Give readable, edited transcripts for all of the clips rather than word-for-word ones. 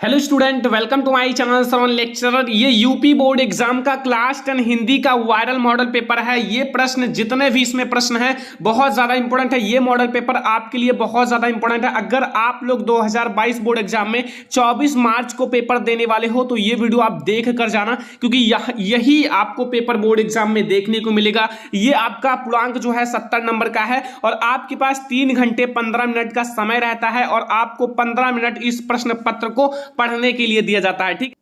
Hello student, welcome to my channel Shravan lecturer. ये UP board exam का class 10 Hindi का viral model paper है। ये प्रश्न जितने भी इसमें प्रश्न हैं बहुत ज्यादा इंपॉर्टेंट है। ये मॉडल पेपर आपके लिए बहुत ज्यादा इंपॉर्टेंट है। अगर आप लोग 2022 बोर्ड एग्जाम में 24 मार्च को पेपर देने वाले हो तो ये वीडियो आप देख कर जाना, क्योंकि यही आपको पेपर बोर्ड एग्जाम में देखने को मिलेगा। ये आपका पूर्णांक जो है 70 नंबर का है और आपके पास 3 घंटे 15 मिनट का समय रहता है और आपको 15 मिनट इस प्रश्न पत्र को पढ़ने के लिए दिया जाता है। ठीक,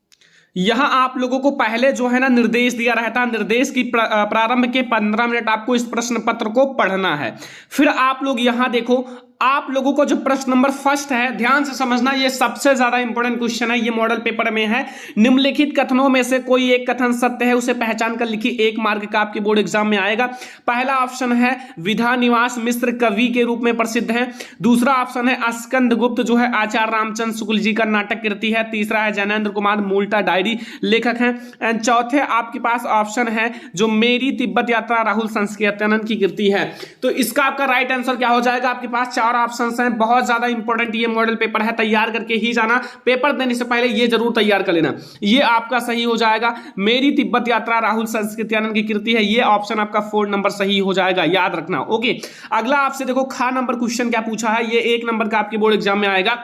यहां आप लोगों को पहले जो है ना निर्देश दिया रहता है। निर्देश की प्रारंभ के 15 मिनट आपको इस प्रश्न पत्र को पढ़ना है। फिर आप लोग यहां देखो, आप लोगों को जो प्रश्न नंबर फर्स्ट है, ध्यान से समझना, ये सबसे ज्यादा इंपॉर्टेंट क्वेश्चन है। ये मॉडल पेपर में है। निम्नलिखित कथनों में से कोई एक कथन सत्य है, उसे पहचान कर लिखिए। 1 मार्क का आपके बोर्ड एग्जाम में आएगा। पहला ऑप्शन है विधा निवास मिश्र कवि के रूप में प्रसिद्ध है। दूसरा ऑप्शन है स्कंद गुप्त जो है आचार्य रामचंद्र शुक्ल जी का नाटक कृति है। तीसरा है जैनेन्द्र कुमार मूलटा डायरी लेखक है। एंड चौथे आपके पास ऑप्शन है जो मेरी तिब्बत यात्रा राहुल संस्कृत्यानंद की कृति है। तो इसका आपका राइट आंसर क्या हो जाएगा? आपके पास 4 ऑप्शंस हैं। बहुत ज्यादा इंपॉर्टेंट ये मॉडल पेपर है, तैयार करके ही जाना। पेपर देने से पहले ये जरूर तैयार कर लेना। ये आपका सही हो जाएगा। मेरी तिब्बत यात्रा राहुल संस्कृत्यानंद की कृति है। ये ऑप्शन आपका 4 नंबर सही हो जाएगा, याद रखना। ओके, अगला आपसे देखो खा नंबर क्वेश्चन क्या पूछा है। ये 1 नंबर का आपके बोर्ड एग्जाम में आएगा।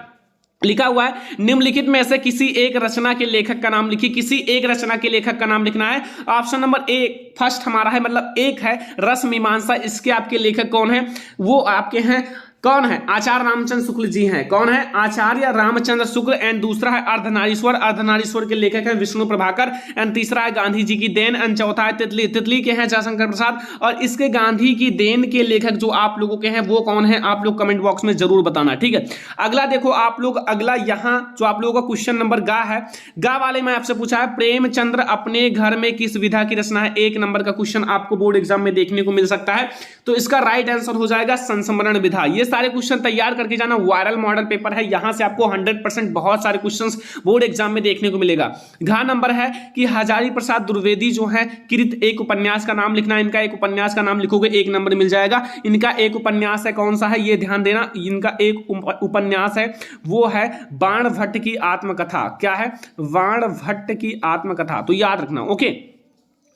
लिखा हुआ है निम्नलिखित में से किसी एक रचना के लेखक का नाम लिखिए। किसी एक रचना के लेखक का नाम लिखना है। ऑप्शन नंबर ए फर्स्ट हमारा है, मतलब 1 है रस मीमांसा। इसके आपके लेखक कौन है? वो आपके हैं, कौन है? आचार्य रामचंद्र शुक्ल जी हैं। कौन है? आचार्य रामचंद्र शुक्ल। एंड दूसरा है अर्धनारीश्वर। अर्धनारीश्वर के लेखक हैं विष्णु प्रभाकर। एंड तीसरा है गांधी जी की देन। एंड चौथा है तितली। तितली के हैं जयशंकर प्रसाद। और इसके गांधी की देन के लेखक जो आप लोगों के हैं वो कौन है? आप लोग कमेंट बॉक्स में जरूर बताना। ठीक है, अगला देखो आप लोग, अगला यहां जो आप लोगों का क्वेश्चन नंबर गा है, गा वाले में आपसे पूछा है प्रेमचंद्र अपने घर में किस विधा की रचना है। 1 नंबर का क्वेश्चन आपको बोर्ड एग्जाम में देखने को मिल सकता है। तो इसका राइट आंसर हो जाएगा संस्मरण विधा। ये सारे क्वेश्चन तैयार करके जाना। वायरल मॉडल पेपर है, यहां से आपको 100% बहुत सारे क्वेश्चंस बोर्ड एग्जाम में देखने को मिलेगा। घ नंबर है कि हजारी प्रसाद द्विवेदी जो है कृत एक उपन्यास का नाम लिखना है। इनका एक उपन्यास का नाम लिखोगे 1 नंबर मिल जाएगा। इनका एक उपन्यास है, कौन सा है ये ध्यान देना। इनका एक उपन्यास है, वो है बाण भट्ट की आत्मकथा। क्या है? बाण भट्ट की आत्मकथा। तो याद रखना। ओके,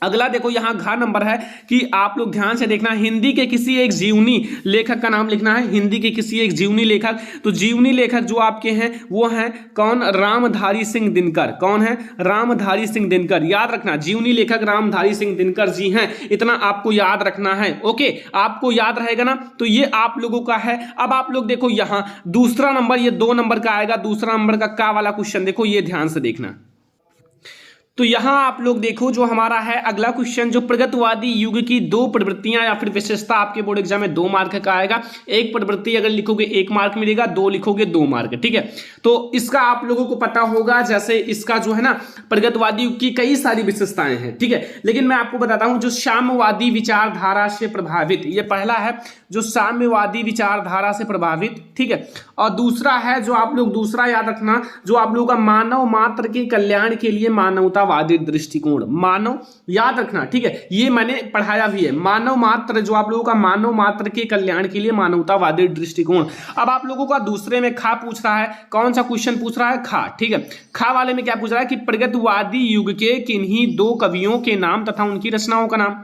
अगला देखो यहां घ नंबर है कि आप लोग ध्यान से देखना, हिंदी के किसी एक जीवनी लेखक का नाम लिखना है। हिंदी के किसी एक जीवनी लेखक। तो जीवनी लेखक जो आपके हैं वो हैं कौन? रामधारी सिंह दिनकर। कौन है? रामधारी सिंह दिनकर। याद रखना, जीवनी लेखक रामधारी सिंह दिनकर जी हैं। इतना आपको याद रखना है। ओके, आपको याद रहेगा ना। तो ये आप लोगों का है। अब आप लोग देखो यहां दूसरा नंबर, ये 2 नंबर का आएगा। दूसरा नंबर का वाला क्वेश्चन देखो, ये ध्यान से देखना। तो यहां आप लोग देखो जो हमारा है अगला क्वेश्चन, जो प्रगतवादी युग की 2 प्रवृत्तियां या फिर विशेषता आपके बोर्ड एग्जाम में 2 मार्क का आएगा। 1 प्रवृत्ति अगर लिखोगे 1 मार्क मिलेगा, 2 लिखोगे 2 मार्क। ठीक है, तो इसका आप लोगों को पता होगा, जैसे इसका जो है ना प्रगतवादी युग की कई सारी विशेषताएं हैं। ठीक है, लेकिन मैं आपको बताता हूं जो साम्यवादी विचारधारा से प्रभावित, ये पहला है जो साम्यवादी विचारधारा से प्रभावित। ठीक है, और दूसरा है जो आप लोग, दूसरा याद रखना, जो आप लोगों का मानव मात्र के कल्याण के लिए मानवतावादी दृष्टिकोण। मानव, याद रखना। ठीक है, ये मैंने पढ़ाया भी है। मानव मात्र, जो आप लोगों का मानव मात्र के कल्याण के लिए मानवतावादी दृष्टिकोण। अब आप लोगों का दूसरे में खा पूछ रहा है। कौन सा क्वेश्चन पूछ रहा है? खा। ठीक है, खा वाले में क्या पूछ रहा है कि प्रगतवादी युग के किन्हीं 2 कवियों के नाम तथा उनकी रचनाओं का नाम।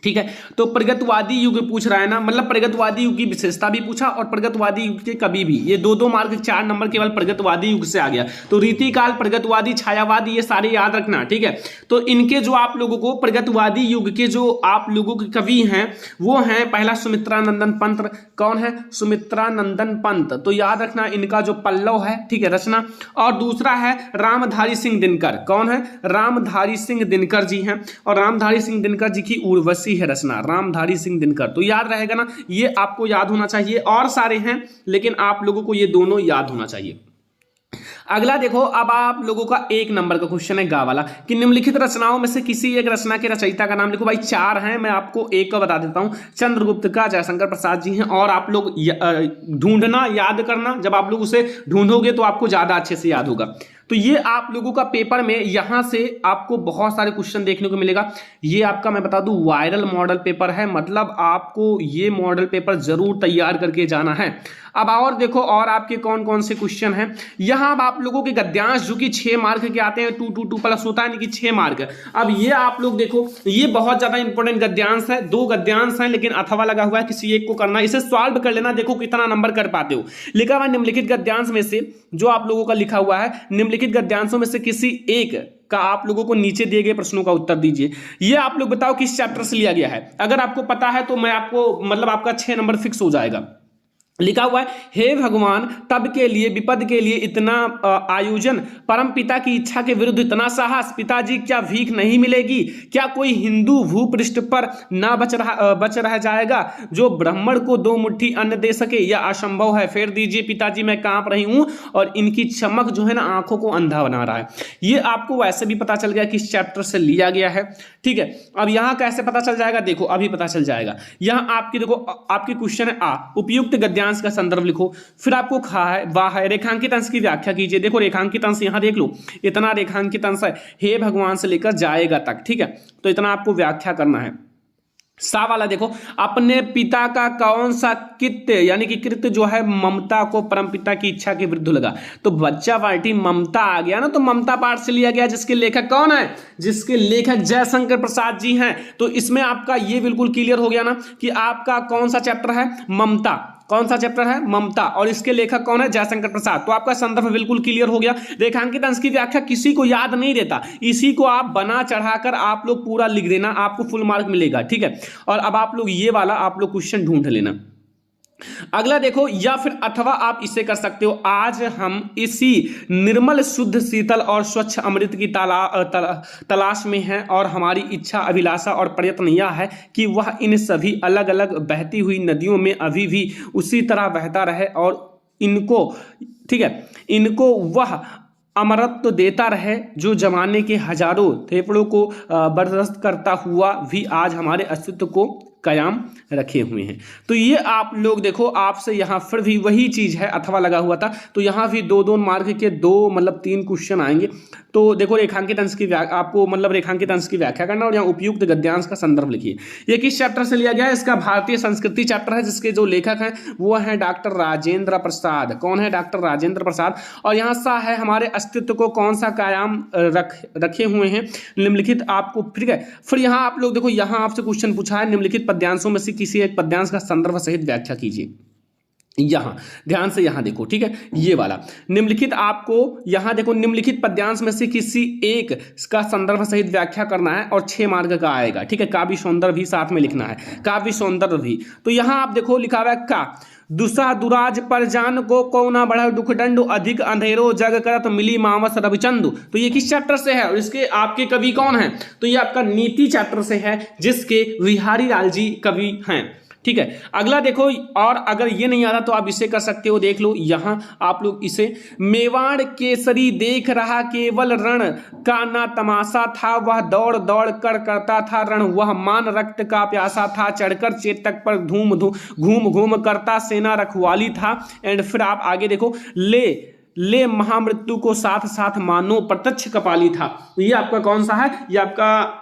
ठीक है, तो प्रगतवादी युग पूछ रहा है ना, मतलब प्रगतवादी युग की विशेषता भी पूछा और प्रगतवादी युग के कवि भी। ये 2-2 मार्क, 4 नंबर केवल प्रगतवादी युग से आ गया। तो रीतिकाल, प्रगतवादी, छायावादी, ये सारे याद रखना। ठीक है, तो इनके जो आप लोगों को प्रगतवादी युग के जो आप लोगों के कवि हैं वो हैं, पहला सुमित्रानंदन पंत। कौन है? सुमित्रानंदन पंत। तो याद रखना इनका जो पल्लव है, ठीक है, रचना। और दूसरा है रामधारी सिंह दिनकर। कौन है? रामधारी सिंह दिनकर जी हैं। और रामधारी सिंह दिनकर जी की उर्वशी है रचना, रामधारी सिंह दिनकर। तो याद रहेगा ना, ये आपको याद होना चाहिए। और सारे हैं लेकिन आप लोगों को ये दोनों याद होना चाहिए। अगला देखो, अब आप लोगों का 1 नंबर का क्वेश्चन है गा वाला कि निम्नलिखित रचनाओं में से किसी एक रचना के रचयिता का नाम लिखो। भाई 4 हैं, मैं आपको एक का बता देता हूं। चंद्रगुप्त का जयशंकर प्रसाद जी हैं। और आप लोग ढूंढना, याद करना, जब आप लोग उसे ढूंढोगे तो आपको ज्यादा अच्छे से याद होगा। तो ये आप लोगों का पेपर में यहां से आपको बहुत सारे क्वेश्चन देखने को मिलेगा। ये आपका मैं बता दूं वायरल मॉडल पेपर है, मतलब आपको ये मॉडल पेपर जरूर तैयार करके जाना है। अब और देखो और आपके कौन कौन से क्वेश्चन हैं। यहां अब आप लोगों के गद्यांश जो कि 6 मार्क के आते हैं, 2 प्लस होता है यानी कि 6 मार्क। अब ये आप लोग देखो, ये बहुत ज्यादा इंपॉर्टेंट गद्यांश है, 2 गद्यांश हैं लेकिन अथवा लगा हुआ है, किसी एक को करना, इसे सॉल्व कर लेना, देखो कितना नंबर कर पाते हो। लिखा हुआ निम्नलिखित गद्यांश में से, जो आप लोगों का लिखा हुआ है निम्नलिखित गद्यांशों में से किसी एक का आप लोगों को नीचे दिए गए प्रश्नों का उत्तर दीजिए। ये आप लोग बताओ किस चैप्टर से लिया गया है। अगर आपको पता है तो मैं आपको मतलब आपका 6 नंबर फिक्स हो जाएगा। लिखा हुआ है, हे भगवान तब के लिए विपद के लिए इतना आयोजन, परम पिता की इच्छा के विरुद्ध इतना साहस, पिताजी क्या भीख नहीं मिलेगी, क्या कोई हिंदू भूपृष्ठ पर ना बच रह जाएगा जो ब्राह्मण को 2 मुट्ठी अन्न दे सके, यह असंभव है, फेर दीजिए पिताजी मैं कांप रही हूं और इनकी चमक जो है ना आंखों को अंधा बना रहा है। ये आपको वैसे भी पता चल गया किस चैप्टर से लिया गया है, ठीक है। अब यहां कैसे पता चल जाएगा, देखो अभी पता चल जाएगा। यहां आपकी देखो आपकी क्वेश्चन है आ, उपयुक्त गद्यांश का संदर्भ लिखो, फिर आपको खा है वाह है, रेखांकित अंश की व्याख्या कीजिए। देखो रेखांकित अंश यहां देख लो, इतना रेखांकित अंश है, हे भगवान से लेकर जाएगा तक, ठीक है। तो इतना आपको व्याख्या करना है। सा वाला देखो, अपने पिता का कौन सा कृत्य यानी कि कृत्य जो है ममता को परमपिता की इच्छा के विरुद्ध लगा। तो बच्चा पार्टी ममता आ गया ना, तो ममता पाठ से लिया गया, जिसके लेखक कौन है, जिसके लेखक जयशंकर प्रसाद जी हैं। तो इसमें आपका ये बिल्कुल क्लियर हो गया ना कि आपका कौन सा चैप्टर है, ममता। कौन सा चैप्टर है, ममता, और इसके लेखक कौन है, जयशंकर प्रसाद। तो आपका संदर्भ बिल्कुल क्लियर हो गया। रेखांकित अंश की व्याख्या किसी को याद नहीं रहता, इसी को आप बना चढ़ाकर आप लोग पूरा लिख देना, आपको फुल मार्क मिलेगा, ठीक है। और अब आप लोग ये वाला आप लोग क्वेश्चन ढूंढ लेना। अगला देखो, या फिर अथवा आप इसे कर सकते हो, आज हम इसी निर्मल शुद्ध शीतल और स्वच्छ अमृत की तलाश में हैं और हमारी इच्छा अभिलाषा और प्रयत्न यह है कि वह इन सभी अलग अलग बहती हुई नदियों में अभी भी उसी तरह बहता रहे और इनको, ठीक है, इनको वह अमरत्व देता रहे जो जमाने के हजारों थेपड़ों को बर्दाश्त करता हुआ भी आज हमारे अस्तित्व को कायम रखे हुए हैं। तो ये आप लोग देखो, आपसे यहाँ फिर भी वही चीज है, अथवा लगा हुआ था, तो यहाँ भी 2-2 मार्क के 2 मतलब 3 क्वेश्चन आएंगे। तो देखो रेखांकित अंश की आपको मतलब रेखांकित अंश की व्याख्या करना और यहाँ उपयुक्त गद्यांश का संदर्भ लिखिए। ये किस चैप्टर से लिया गया है, इसका भारतीय संस्कृति चैप्टर है, जिसके जो लेखक हैं वो है डॉक्टर राजेंद्र प्रसाद। कौन है, डॉक्टर राजेंद्र प्रसाद। और यहाँ सा है हमारे अस्तित्व को कौन सा कायम रखे हुए हैं निम्नलिखित आपको, ठीक है। फिर यहाँ आप लोग देखो, यहाँ आपसे क्वेश्चन पूछा है निम्नलिखित पद्यांशों में से किसी एक पद्यांश का संदर्भ सहित व्याख्या कीजिए। यहां ध्यान से यहां देखो, ठीक है, ये वाला निम्नलिखित आपको यहां देखो, निम्नलिखित पद्यांश में से किसी एक का संदर्भ सहित व्याख्या करना है और 6 मार्क का आएगा, ठीक है। काव्य सौंदर्य भी साथ में लिखना है, काव्य सौंदर्य भी। तो यहां आप देखो लिखा हुआ है का दुसा दुराज पर जान को कौना बढ़ा दुख दंडु अधिक अंधेरो जग करत मिली मामस रविचंदु। तो ये किस चैप्टर से है और इसके आपके कवि कौन है, तो ये आपका नीति चैप्टर से है, जिसके बिहारी लाल जी कवि हैं, ठीक है। अगला देखो, और अगर ये नहीं आ रहा तो आप इसे कर सकते हो, देख लो यहां आप लोग इसे, मेवाड़ केसरी देख रहा केवल रण का ना तमाशा था, वह दौड़ दौड़ कर करता था रण, वह मान रक्त का प्यासा था, चढ़कर चेतक पर घूम घूम करता सेना रखवाली था। एंड फिर आप आगे देखो, ले महामृत्यु को साथ साथ मानो प्रत्यक्ष कपाली था। तो ये आपका कौन सा है, ये आपका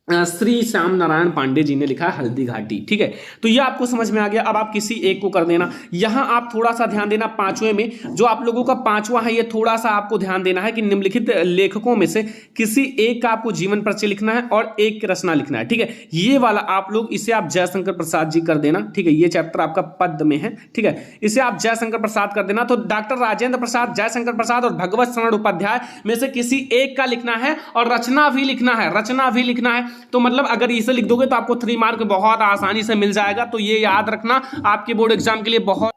श्री श्याम नारायण पांडे जी ने लिखा है हल्दी घाटी, ठीक है। तो ये आपको समझ में आ गया। अब आप किसी एक को कर देना। यहां आप थोड़ा सा ध्यान देना, 5वें में जो आप लोगों का 5वां है, ये थोड़ा सा आपको ध्यान देना है कि निम्नलिखित लेखकों में से किसी एक का आपको जीवन परिचय लिखना है और एक रचना लिखना है, ठीक है। ये वाला आप लोग इसे आप जयशंकर प्रसाद जी कर देना, ठीक है। ये चैप्टर आपका पद में है, ठीक है, इसे आप जयशंकर प्रसाद कर देना। तो डॉक्टर राजेंद्र प्रसाद, जयशंकर प्रसाद और भगवत शरण उपाध्याय में से किसी एक का लिखना है और रचना भी लिखना है, रचना भी लिखना है। तो मतलब अगर इसे लिख दोगे तो आपको 3 मार्क बहुत आसानी से मिल जाएगा। तो ये याद रखना आपके बोर्ड एग्जाम के लिए बहुत।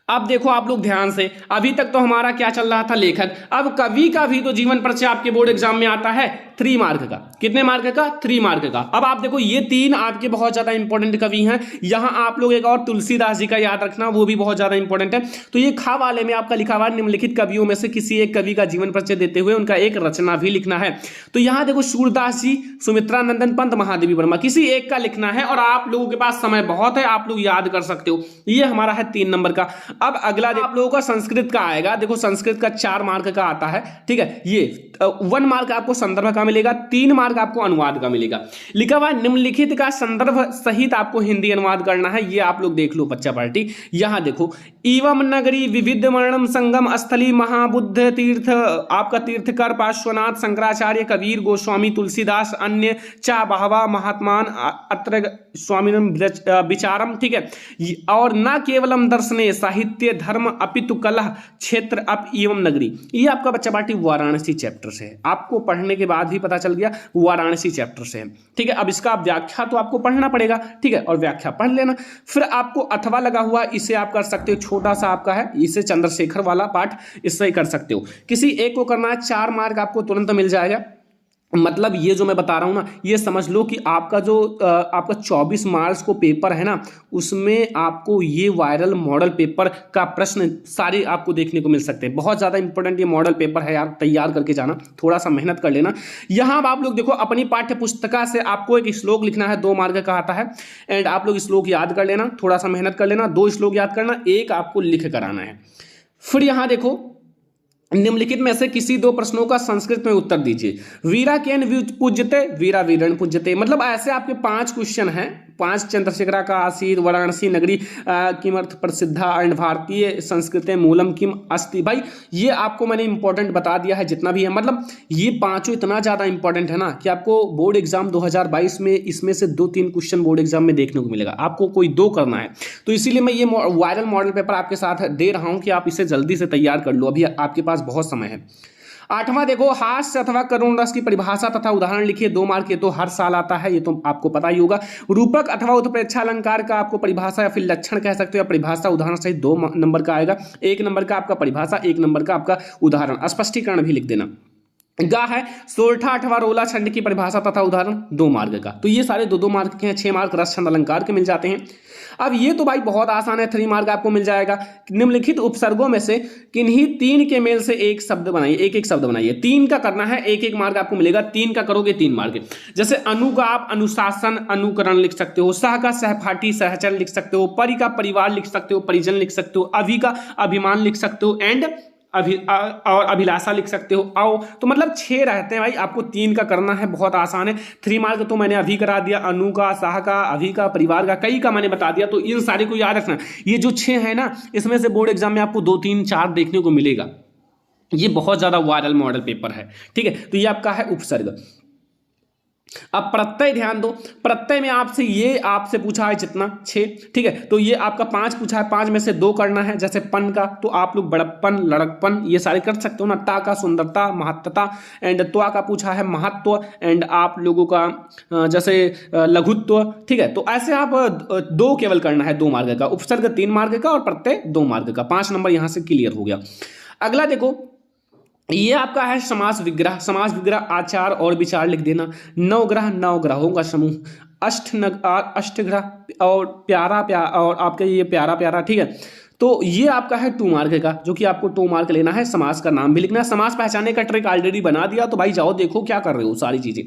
अब देखो आप लोग ध्यान से, अभी तक तो हमारा क्या चल रहा था, लेखक। अब कवि का भी तो जीवन परिचय आपके बोर्ड एग्जाम में आता है 3 मार्क का। कितने मार्क का, 3 मार्क का। अब आप देखो ये 3 आपके बहुत ज्यादा इंपॉर्टेंट कवि हैं। यहां आप लोग एक और तुलसीदास जी का याद रखना, वो भी बहुत ज्यादा इंपॉर्टेंट है। तो ये खा वाले में आपका लिखा हुआ निम्नलिखित कवियों में से किसी एक कवि का जीवन परिचय देते हुए उनका एक रचना भी लिखना है। तो यहां देखो सूरदास जी, सुमित्रा नंदन पंत, महादेवी वर्मा, किसी एक का लिखना है और आप लोगों के पास समय बहुत है, आप लोग याद कर सकते हो। ये हमारा है 3 नंबर का। अब अगला आप लोगों का संस्कृत का आएगा। देखो संस्कृत का 4 मार्क का आता है, ठीक है। ये 1 मार्क आपको संदर्भ का मिलेगा, 3 मार्क आपको अनुवाद का मिलेगा। लिखा हुआ निम्नलिखित का संदर्भ सहित आपको हिंदी अनुवाद करना है। ये आप लोग देख लो बच्चा पार्टी। यहां देखो, एवं नगरी विविध वर्णम संगम स्थली महाबुद्ध तीर्थ, आपका तीर्थकर पार्श्वनाथ शंकराचार्य कबीर गोस्वामी तुलसीदास अन्य चा बहवा महात्मान अत्र स्वामी विचारम, ठीक है। और न केवलम दर्शने साहित्य धर्म अपितु कलह क्षेत्र अप एवं नगरी। ये आपका बच्चा पार्टी वाराणसी चैप्टर से है, आपको पढ़ने के बाद ही पता चल गया वाराणसी चैप्टर से है, ठीक है। अब इसका व्याख्या तो आपको पढ़ना पड़ेगा, ठीक है, और व्याख्या पढ़ लेना। फिर आपको अथवा लगा हुआ, इसे आप कर सकते हो, छोटा सा आपका है, इसे चंद्रशेखर वाला पाठ इससे ही कर सकते हो। किसी एक को करना है, 4 मार्क आपको तुरंत मिल जाएगा। मतलब ये जो मैं बता रहा हूं ना, ये समझ लो कि आपका जो आपका 24 मार्च को पेपर है ना, उसमें आपको ये वायरल मॉडल पेपर का प्रश्न सारे आपको देखने को मिल सकते हैं। बहुत ज़्यादा इंपॉर्टेंट ये मॉडल पेपर है यार, तैयार करके जाना, थोड़ा सा मेहनत कर लेना। यहाँ आप लोग देखो, अपनी पाठ्य पुस्तिका से आपको एक श्लोक लिखना है, 2 मार्क का आता है। एंड आप लोग श्लोक याद कर लेना, थोड़ा सा मेहनत कर लेना, 2 श्लोक याद करना, 1 आपको लिख कर आना है। फिर यहाँ देखो, निम्नलिखित में से किसी 2 प्रश्नों का संस्कृत में उत्तर दीजिए। वीरा केन पूज्यते, वीरा वीरण पूज्यते। मतलब ऐसे आपके 5 क्वेश्चन हैं। 5 चंद्रशेखरा का आसीर, वाराणसी नगरी किमर्थ प्रसिद्धा एंड भारतीय संस्कृति मूलम किम अस्ति। भाई ये आपको मैंने इंपॉर्टेंट बता दिया है जितना भी है। मतलब ये 5 इतना ज़्यादा इंपॉर्टेंट है ना कि आपको बोर्ड एग्जाम 2022 में इसमें से 2-3 क्वेश्चन बोर्ड एग्जाम में देखने को मिलेगा। आपको कोई 2 करना है, तो इसीलिए मैं ये वायरल मॉडल पेपर आपके साथ दे रहा हूँ कि आप इसे जल्दी से तैयार कर लो, अभी आपके पास बहुत समय है। 8वां देखो, हास्य अथवा करुण रस की परिभाषा तथा उदाहरण लिखिए। 2 मार्क ये तो हर साल आता है, ये तो आपको पता ही होगा। रूपक अथवा उत्प्रेक्षा अलंकार का आपको परिभाषा या फिर लक्षण कह सकते हो, या परिभाषा उदाहरण सहित 2 नंबर का आएगा। 1 नंबर का आपका परिभाषा, 1 नंबर का आपका उदाहरण, स्पष्टीकरण भी लिख देना। गा है सोरठा अथवा रोला छंद की परिभाषा तथा उदाहरण, 2 मार्क का। तो ये सारे 2-2 मार्क के हैं। 6 मार्क रस छंद अलंकार के मिल जाते हैं। अब ये तो भाई बहुत आसान है, 3 मार्क आपको मिल जाएगा। निम्नलिखित उपसर्गों में से किन्हीं 3 के मेल से एक शब्द बनाइए, एक शब्द बनाइए। 3 का करना है, 1-1 मार्क आपको मिलेगा। 3 का करोगे 3 मार्क। जैसे अनु का आप अनुशासन अनुकरण लिख सकते हो, सह का सहपाठी सहचर लिख सकते हो, परि का परिवार लिख सकते हो, परिजन लिख सकते हो, अभि का अभिमान लिख सकते हो, एंड और अभिलाषा लिख सकते हो। आओ, तो मतलब 6 रहते हैं भाई, आपको 3 का करना है, बहुत आसान है। 3 मार्क तो मैंने अभी करा दिया, अनु का, साह का, अभी का, परिवार का, कई का मैंने बता दिया। तो इन सारे को याद रखना। ये जो 6 है ना, इसमें से बोर्ड एग्जाम में आपको 2, 3, 4 देखने को मिलेगा। ये बहुत ज्यादा वायरल मॉडल पेपर है, ठीक है। तो ये आपका है उपसर्ग। अब प्रत्यय ध्यान दो, प्रत्यय में आपसे पूछा है जितना 6, ठीक है। तो ये आपका 5 पूछा है, 5 में से 2 करना है। जैसे पन का तो आप लोग बड़प्पन, लड़कपन ये सारे कर सकते हो ना। ता का सुंदरता, महत्ता, एंड त्वा का पूछा है महत्व, एंड आप लोगों का जैसे लघुत्व, ठीक है। तो ऐसे आप 2 केवल करना है, 2 मार्क का। उपसर्ग 3 मार्क का और प्रत्यय 2 मार्क का। 5 नंबर यहां से क्लियर हो गया। अगला देखो, ये आपका है समास विग्रह। समास विग्रह आचार और विचार लिख देना। 9 ग्रह, 9 ग्रहों का समूह, अष्टग्रह और प्यारा और आपका ये प्यारा प्यारा, ठीक है। तो ये आपका है 2 मार्क का, जो कि आपको 2 मार्क लेना है। समास का नाम भी लिखना है। समास पहचानने का ट्रिक ऑलरेडी बना दिया, तो भाई जाओ देखो क्या कर रहे हो सारी चीजें।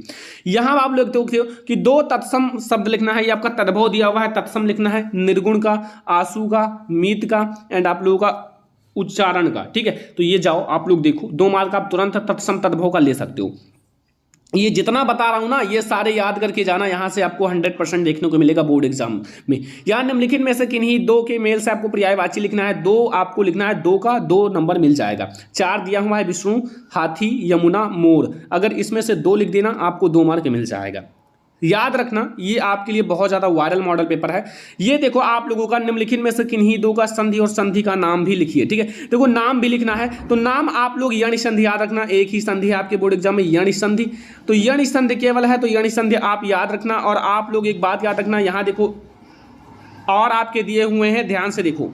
यहां आप लोग देखते हो कि 2 तत्सम शब्द लिखना है। ये आपका तद्भव दिया हुआ है, तत्सम लिखना है। निर्गुण का, आंसू का, मीत का, एंड आप लोगों का उच्चारण का, ठीक है। तो ये जाओ आप लोग देखो, 2 मार्क आप तुरंत तत्सम तद्भव का ले सकते हो। ये जितना बता रहा हूं ना, ये सारे याद करके जाना। यहां से आपको 100% देखने को मिलेगा बोर्ड एग्जाम में। यहां निम्नलिखित में से किन्हीं 2 के मेल से आपको पर्यायवाची लिखना है। 2 आपको लिखना है, 2 का 2 नंबर मिल जाएगा। 4 दिया हुआ है, विष्णु, हाथी, यमुना, मोर। अगर इसमें से 2 लिख देना, आपको 2 मार्क मिल जाएगा। याद रखना, ये आपके लिए बहुत ज्यादा वायरल मॉडल पेपर है। ये देखो आप लोगों का निम्नलिखित में से किन्हीं 2 का संधि और संधि का नाम भी लिखिए, ठीक है। देखो नाम भी लिखना है, तो नाम आप लोग यणि संधि याद रखना। एक ही संधि है आपके बोर्ड एग्जाम में, यणि संधि। तो यणि संधि केवल है, तो यणि संधि आप याद रखना। और आप लोग एक बात याद रखना, यहां देखो और आपके दिए हुए हैं, ध्यान से देखो,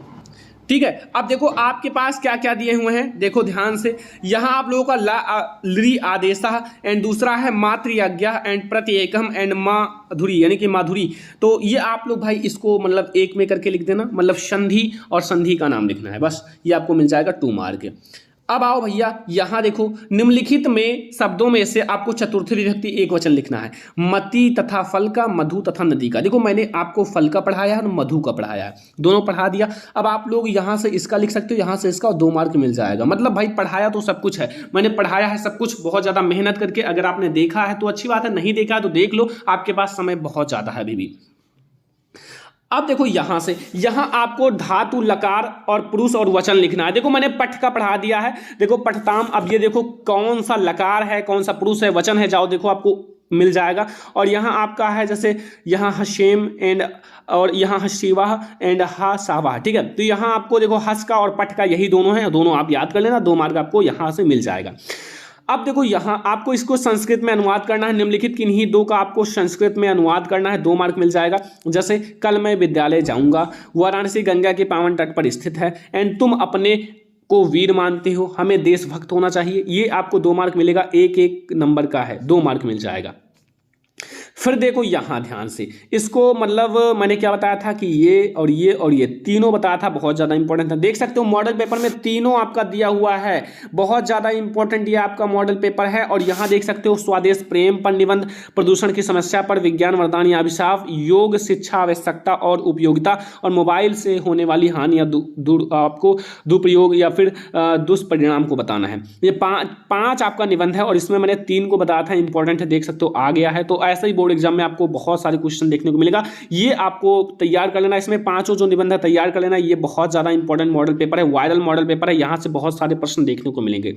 ठीक है। अब देखो आपके पास क्या क्या दिए हुए हैं, देखो ध्यान से। यहां आप लोगों का लि आदेश, एंड दूसरा है मातृज्ञा, एंड प्रत्येकम, एंड माधुरी यानी कि माधुरी। तो ये आप लोग भाई इसको मतलब एक में करके लिख देना। मतलब संधि और संधि का नाम लिखना है, बस ये आपको मिल जाएगा 2 मार्क। अब आओ भैया यहां देखो, निम्नलिखित में शब्दों में से आपको चतुर्थी विभक्ति एक वचन लिखना है। मति तथा फल का, मधु तथा नदी का। देखो मैंने आपको फल का पढ़ाया है और मधु का पढ़ाया है, दोनों पढ़ा दिया। अब आप लोग यहां से इसका लिख सकते हो, यहां से इसका, और 2 मार्क मिल जाएगा। मतलब भाई पढ़ाया तो सब कुछ है, मैंने पढ़ाया है सब कुछ बहुत ज्यादा मेहनत करके। अगर आपने देखा है तो अच्छी बात है, नहीं देखा है तो देख लो, आपके पास समय बहुत ज्यादा है अभी भी। अब देखो यहां से, यहां आपको धातु, लकार और पुरुष और वचन लिखना है। देखो मैंने पठ का पढ़ा दिया है, देखो पठताम। अब ये देखो कौन सा लकार है, कौन सा पुरुष है, वचन है, जाओ देखो आपको मिल जाएगा। और यहां आपका है जैसे यहां हशेम एंड, और यहां हशीवाह एंड हा सावाह, ठीक है। तो यहां आपको देखो हस का और पठ का यही दोनों है, दोनों आप याद कर लेना, 2 मार्क आपको यहां से मिल जाएगा। अब देखो यहां आपको इसको संस्कृत में अनुवाद करना है, निम्नलिखित किन्हीं 2 का आपको संस्कृत में अनुवाद करना है, 2 मार्क मिल जाएगा। जैसे कल मैं विद्यालय जाऊंगा, वाराणसी गंगा के पावन तट पर स्थित है, एंड तुम अपने को वीर मानते हो, हमें देशभक्त होना चाहिए। ये आपको 2 मार्क मिलेगा, एक एक नंबर का है, 2 मार्क मिल जाएगा। फिर देखो यहां ध्यान से, इसको मतलब मैंने क्या बताया था कि ये और ये और ये तीनों बताया था, बहुत ज्यादा इंपॉर्टेंट था। देख सकते हो मॉडल पेपर में तीनों आपका दिया हुआ है, बहुत ज्यादा इंपॉर्टेंट ये आपका मॉडल पेपर है। और यहां देख सकते हो स्वदेश प्रेम पर निबंध, प्रदूषण की समस्या पर विज्ञान वरदान या अभिशाप, योग शिक्षा आवश्यकता और उपयोगिता, और मोबाइल से होने वाली हानि या आपको दुरुपयोग या फिर दुष्परिणाम को बताना है। ये पांच आपका निबंध है, और इसमें मैंने 3 को बताया था इंपॉर्टेंट है, देख सकते हो आ गया है। तो ऐसा ही बोर्ड एग्जाम में आपको बहुत सारे क्वेश्चन देखने को मिलेगा, ये आपको तैयार कर लेना। इसमें 5 जो निबंध है तैयार कर लेना, ये बहुत ज्यादा इंपॉर्टेंट मॉडल पेपर है, वायरल मॉडल पेपर है, यहां से बहुत सारे प्रश्न देखने को मिलेंगे।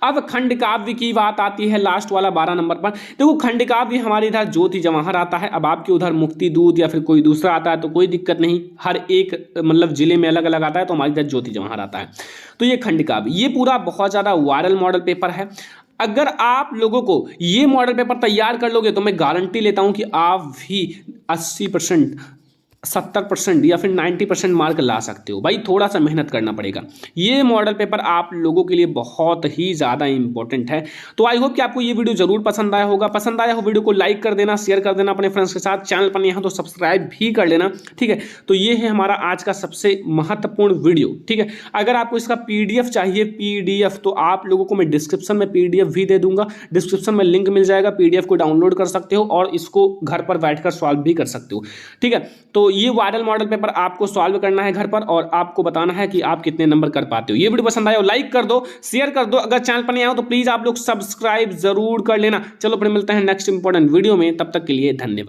अब खंड काव्य की बात आती है लास्ट वाला 12 नंबर पर। देखो खंड काव्य हमारे इधर ज्योति जवाहर आता है, अब आपके उधर मुक्ति दूत या फिर कोई दूसरा आता है तो कोई दिक्कत नहीं, हर एक मतलब जिले में अलग अलग आता है, तो हमारे इधर ज्योति जवाहर आता है। तो ये खंड काव्य, ये पूरा बहुत ज्यादा वायरल मॉडल पेपर है। अगर आप लोगों को ये मॉडल पेपर तैयार कर लोगे तो मैं गारंटी लेता हूं कि आप भी 80%, 70% या फिर 90% मार्क ला सकते हो। भाई थोड़ा सा मेहनत करना पड़ेगा, ये मॉडल पेपर आप लोगों के लिए बहुत ही ज़्यादा इंपॉर्टेंट है। तो आई होप कि आपको ये वीडियो जरूर पसंद आया होगा। पसंद आया हो वीडियो को लाइक कर देना, शेयर कर देना अपने फ्रेंड्स के साथ, चैनल पर नहीं है तो सब्सक्राइब भी कर लेना, ठीक है। तो ये है हमारा आज का सबसे महत्वपूर्ण वीडियो, ठीक है। अगर आपको इसका PDF चाहिए, PDF, तो आप लोगों को मैं डिस्क्रिप्शन में PDF भी दे दूंगा, डिस्क्रिप्शन में लिंक मिल जाएगा, PDF को डाउनलोड कर सकते हो और इसको घर पर बैठकर सॉल्व भी कर सकते हो, ठीक है। तो ये वायरल मॉडल पेपर आपको सॉल्व करना है घर पर, और आपको बताना है कि आप कितने नंबर कर पाते हो। ये वीडियो पसंद आया हो लाइक कर दो, शेयर कर दो, अगर चैनल पर नहीं आए हो तो प्लीज आप लोग सब्सक्राइब जरूर कर लेना। चलो फिर मिलते हैं नेक्स्ट इंपॉर्टेंट वीडियो में, तब तक के लिए धन्यवाद।